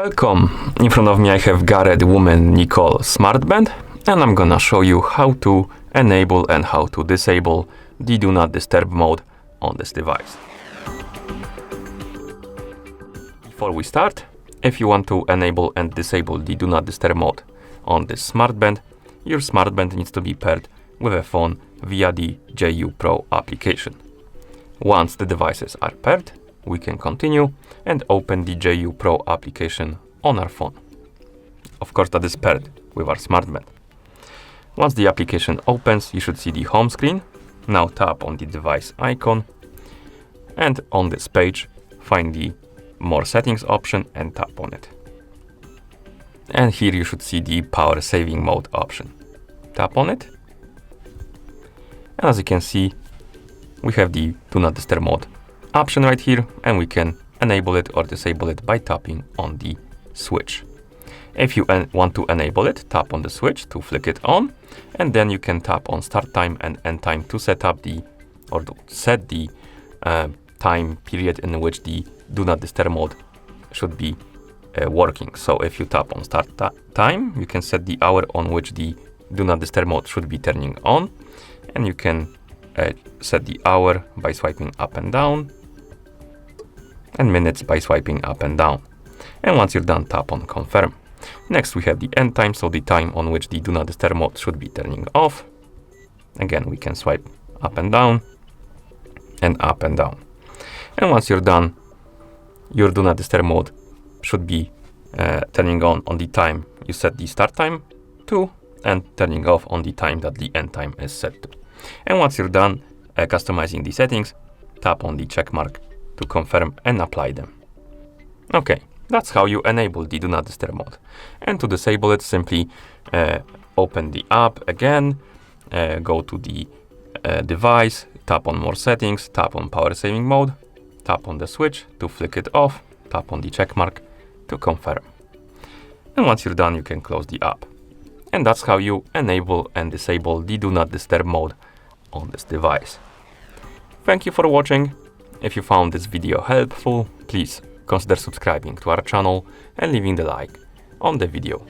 Welcome! In front of me I have Garett woman Nicole smartband, and I'm gonna show you how to enable and how to disable the Do Not Disturb mode on this device. Before we start, if you want to enable and disable the Do Not Disturb mode on this smartband, your smartband needs to be paired with a phone via the JU Pro application. Once the devices are paired, we can continue and open the JU Pro application on our phone. Of course, that is paired with our smartband. Once the application opens, you should see the home screen. Now tap on the device icon, and on this page, find the More Settings option and tap on it. And here you should see the Power Saving Mode option. Tap on it. And as you can see, we have the Do Not Disturb mode option right here, and we can enable it or disable it by tapping on the switch. If you want to enable it, tap on the switch to flick it on, and then you can tap on start time and end time to set up the or to set the time period in which the Do Not Disturb mode should be working. So if you tap on start time, you can set the hour on which the Do Not Disturb mode should be turning on, and you can set the hour by swiping up and down, and minutes by swiping up and down. And once you're done, tap on confirm. Next we have the end time, so the time on which the Do Not Disturb mode should be turning off. Again, we can swipe up and down and up and down. And once you're done, your Do Not Disturb mode should be turning on the time you set the start time to, and turning off on the time that the end time is set to. And once you're done customizing the settings, tap on the check mark to confirm and apply them. Okay, that's how you enable the Do Not Disturb mode. And to disable it, simply open the app again, go to the device, tap on More Settings, tap on Power Saving Mode, tap on the switch to flick it off, tap on the check mark to confirm. And once you're done, you can close the app. And that's how you enable and disable the Do Not Disturb mode on this device. Thank you for watching. If you found this video helpful, please consider subscribing to our channel and leaving the like on the video